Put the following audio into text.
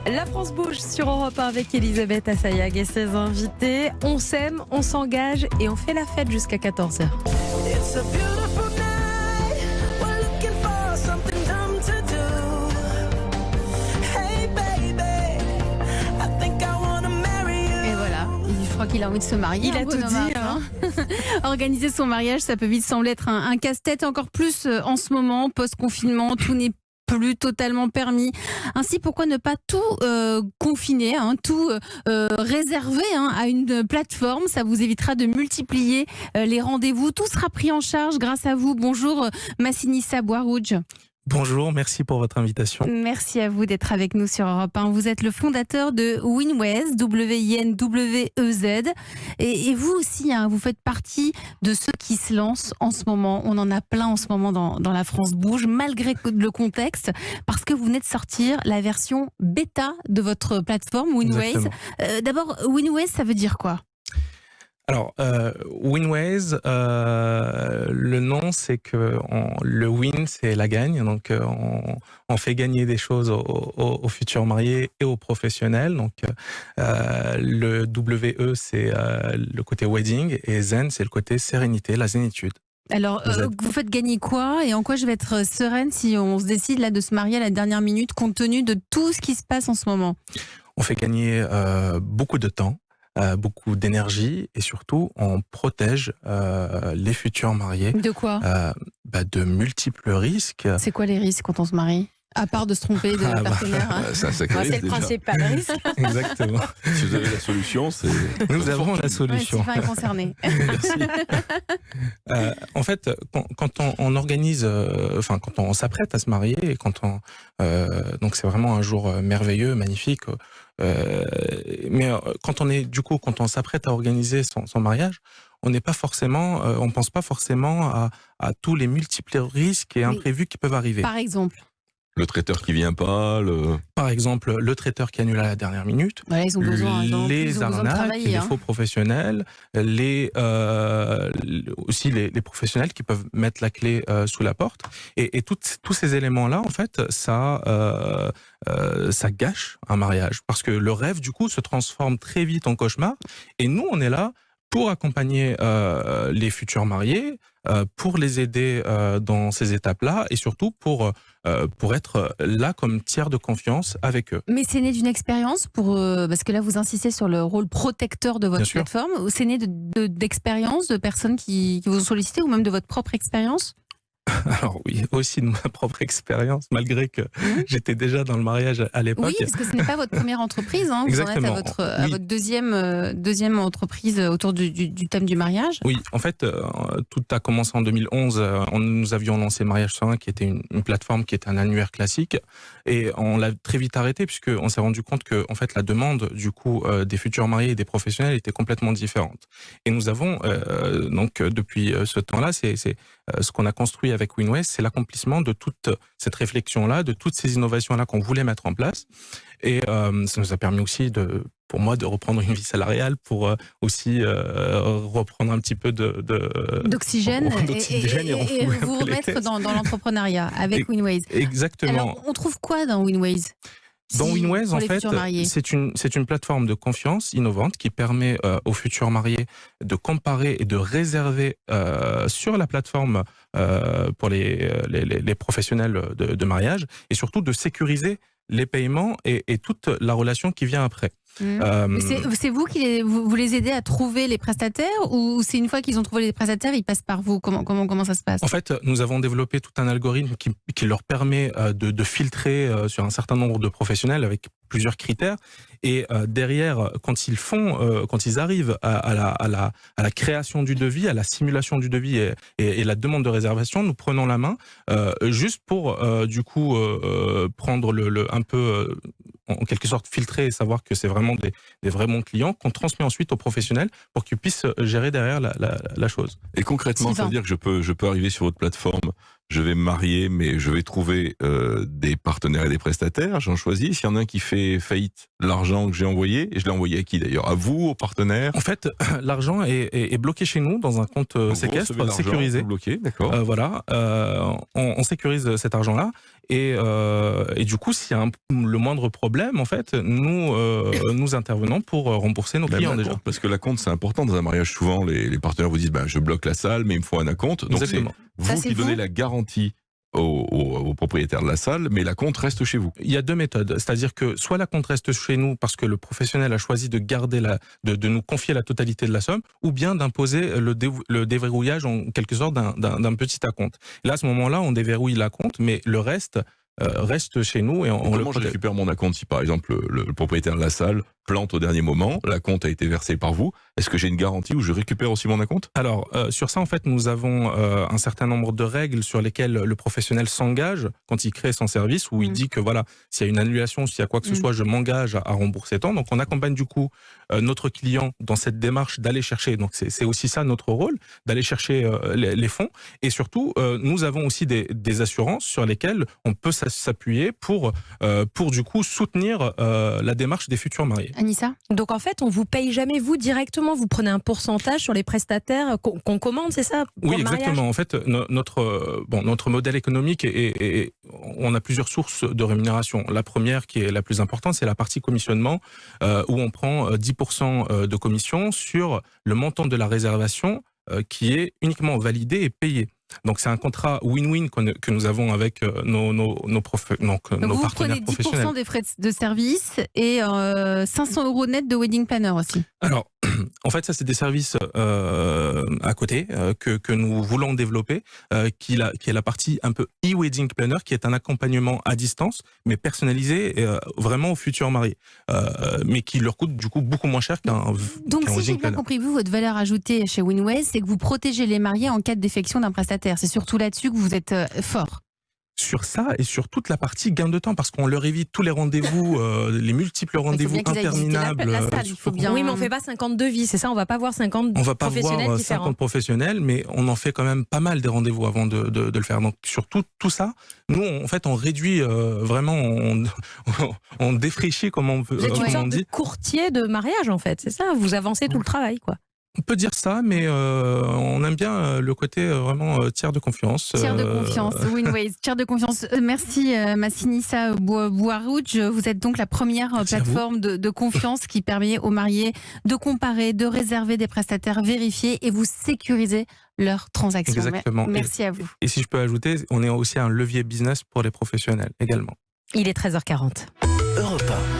La France bouge sur Europe 1 avec Elisabeth Assayag et ses invités. On s'aime, on s'engage et on fait la fête jusqu'à 14h. Je crois qu'il a envie de se marier. Il a tout dit. Hein. Organiser son mariage, ça peut vite sembler être un casse-tête, encore plus en ce moment, post-confinement, tout n'est plus totalement permis. Ainsi, pourquoi ne pas tout confiner, tout réserver à une plateforme? Ça vous évitera de multiplier les rendez-vous. Tout sera pris en charge grâce à vous. Bonjour Massinissa Bouarouj. Bonjour, merci pour votre invitation. Merci à vous d'être avec nous sur Europe 1. Vous êtes le fondateur de Winwez, W-I-N-W-E-Z. Et vous aussi, vous faites partie de ceux qui se lancent en ce moment. On en a plein en ce moment dans la France bouge, malgré le contexte, parce que vous venez de sortir la version bêta de votre plateforme Winwez. D'abord, Winwez, ça veut dire quoi ? Alors, Winwez, le nom, c'est que le win, c'est la gagne. Donc, on fait gagner des choses aux futurs mariés et aux professionnels. Donc, le WE, c'est le côté wedding, et Zen, c'est le côté sérénité, la zénitude. Alors, vous faites gagner quoi et en quoi je vais être sereine si on se décide là de se marier à la dernière minute, compte tenu de tout ce qui se passe en ce moment ? On fait gagner beaucoup de temps. Beaucoup d'énergie et surtout on protège les futurs mariés. De quoi ? De multiples risques. C'est quoi les risques quand on se marie ? À part de se tromper de partenaire. C'est le principal risque. Exactement. Si vous avez la solution, c'est... Nous avons la solution. Sylvain est concerné. Merci. En fait, quand on organise, quand on s'apprête à se marier, et donc c'est vraiment un jour merveilleux, magnifique. Mais quand on s'apprête à organiser son mariage, on n'est pas forcément, on pense pas forcément à tous les multiples risques et imprévus qui peuvent arriver. Par exemple. Le traiteur qui vient pas, Par exemple, le traiteur qui annule à la dernière minute, voilà, ils ont besoin, les arnaques, les faux professionnels, aussi les professionnels qui peuvent mettre la clé sous la porte. Et tous ces éléments-là, en fait, ça gâche un mariage. Parce que le rêve, du coup, se transforme très vite en cauchemar. Et nous, on est là pour accompagner les futurs mariés, pour les aider dans ces étapes-là et surtout pour être là comme tiers de confiance avec eux. Mais c'est né d'une expérience parce que là vous insistez sur le rôle protecteur de votre plateforme. C'est né d'expériences de personnes qui vous ont sollicité ou même de votre propre expérience ? Alors oui, aussi de ma propre expérience, malgré que j'étais déjà dans le mariage à l'époque. Oui, parce que ce n'est pas votre première entreprise, vous Exactement. en êtes à votre deuxième entreprise autour du thème du mariage. Oui, en fait, tout a commencé en 2011. Nous avions lancé Mariage Serein, qui était une plateforme qui était un annuaire classique, et on l'a très vite arrêté puisqu'on s'est rendu compte que en fait la demande du coup des futurs mariés et des professionnels était complètement différente. Et nous avons donc depuis ce temps-là, c'est ce qu'on a construit avec Winwez, c'est l'accomplissement de toute cette réflexion-là, de toutes ces innovations-là qu'on voulait mettre en place. Et ça nous a permis aussi pour moi de reprendre une vie salariale, pour aussi reprendre un petit peu d'oxygène et vous remettre dans l'entrepreneuriat avec Winwez. Exactement. Alors, on trouve quoi dans Winwez ? Dans Winwez, en fait, c'est une plateforme de confiance innovante qui permet aux futurs mariés de comparer et de réserver sur la plateforme pour les professionnels de mariage, et surtout de sécuriser les paiements et toute la relation qui vient après. C'est vous qui vous les aidez à trouver les prestataires, ou c'est une fois qu'ils ont trouvé les prestataires, ils passent par vous ? Comment ça se passe ? En fait, nous avons développé tout un algorithme qui leur permet de filtrer sur un certain nombre de professionnels avec plusieurs critères. Et derrière, quand ils arrivent à la création du devis, à la simulation du devis et la demande de réservation, nous prenons la main juste pour prendre un peu en quelque sorte filtrer et savoir que c'est vraiment des vrais bons clients qu'on transmet ensuite aux professionnels pour qu'ils puissent gérer derrière la chose. Et concrètement, ça veut dire que je peux arriver sur votre plateforme, je vais me marier, mais je vais trouver des partenaires et des prestataires, j'en choisis. S'il y en a un qui fait faillite, l'argent que j'ai envoyé, et je l'ai envoyé à qui d'ailleurs? À vous, aux partenaires? En fait, l'argent est bloqué chez nous dans un compte Donc, vous séquestre recevez l'argent, sécurisé. vous bloquez, d'accord. Voilà, on sécurise cet argent-là et du coup, s'il y a le moindre problème, en fait, nous intervenons pour rembourser nos Même clients la déjà. compte, parce que la compte c'est important dans un mariage. Souvent, les partenaires vous disent je bloque la salle, mais il me faut un acompte. Donc c'est Exactement. Ça, vous c'est qui vous donnez la garantie au propriétaire de la salle, mais la compte reste chez vous. Il y a deux méthodes, c'est-à-dire que soit la compte reste chez nous parce que le professionnel a choisi de garder de nous confier la totalité de la somme, ou bien d'imposer le déverrouillage en quelque sorte d'un petit acompte. Là, à ce moment-là, on déverrouille la compte, mais le reste reste chez nous et on le Comment je protège. récupère mon acompte si par exemple le propriétaire de la salle plante au dernier moment, la compte a été versée par vous, est-ce que j'ai une garantie où je récupère aussi mon acompte? Alors, sur ça, en fait, nous avons un certain nombre de règles sur lesquelles le professionnel s'engage quand il crée son service, où il dit que voilà, s'il y a une annulation, s'il y a quoi que ce soit, je m'engage à rembourser tant. Donc, on accompagne du coup notre client dans cette démarche d'aller chercher. Donc, c'est aussi ça notre rôle, d'aller chercher les fonds. Et surtout, nous avons aussi des assurances sur lesquelles on peut s'appuyer pour du coup soutenir la démarche des futurs mariés. Anissa? Donc en fait, on vous paye jamais vous directement, vous prenez un pourcentage sur les prestataires qu'on commande, c'est ça pour Oui, le mariage. exactement. En fait, notre modèle économique on a plusieurs sources de rémunération. La première, qui est la plus importante, c'est la partie commissionnement, où on prend 10% de commission sur le montant de la réservation qui est uniquement validé et payé. Donc c'est un contrat win-win que nous avons avec nos Vous partenaires prenez 10% professionnels. des frais de service et 500 € net de wedding planner aussi. Alors, en fait, ça, c'est des services à côté que nous voulons développer, qui est la partie un peu e-wedding planner, qui est un accompagnement à distance, mais personnalisé vraiment aux futurs mariés, mais qui leur coûte du coup beaucoup moins cher Donc, qu'un si j'ai wedding bien planner. compris, vous, votre valeur ajoutée chez Winways, c'est que vous protégez les mariés en cas de défection d'un prestataire. C'est surtout là-dessus que vous êtes fort. Sur ça et sur toute la partie gain de temps, parce qu'on leur évite tous les rendez-vous, les multiples rendez-vous bien qu'ils aillent visiter interminables. la salle, il faut bien. Oui, mais on fait pas 50 devis, c'est ça, on va pas voir 50 On va pas professionnels voir différents. 50 professionnels, mais on en fait quand même pas mal des rendez-vous avant de le faire. Donc sur tout ça, nous en fait on réduit vraiment, on défraîchit comme on veut. Vous êtes une comme on sorte de dit. courtier de mariage en fait, c'est ça, vous avancez tout le travail quoi. On peut dire ça, mais on aime bien le côté vraiment tiers de confiance. Tiers de confiance, Winways, tiers de confiance. Merci Massinissa Bouarouch. Vous êtes donc la première Merci à vous. plateforme de confiance qui permet aux mariés de comparer, de réserver des prestataires vérifiés et vous sécurisez leurs transactions. Exactement. Merci à vous. Et si je peux ajouter, on est aussi un levier business pour les professionnels également. Il est 13h40. Europe 1.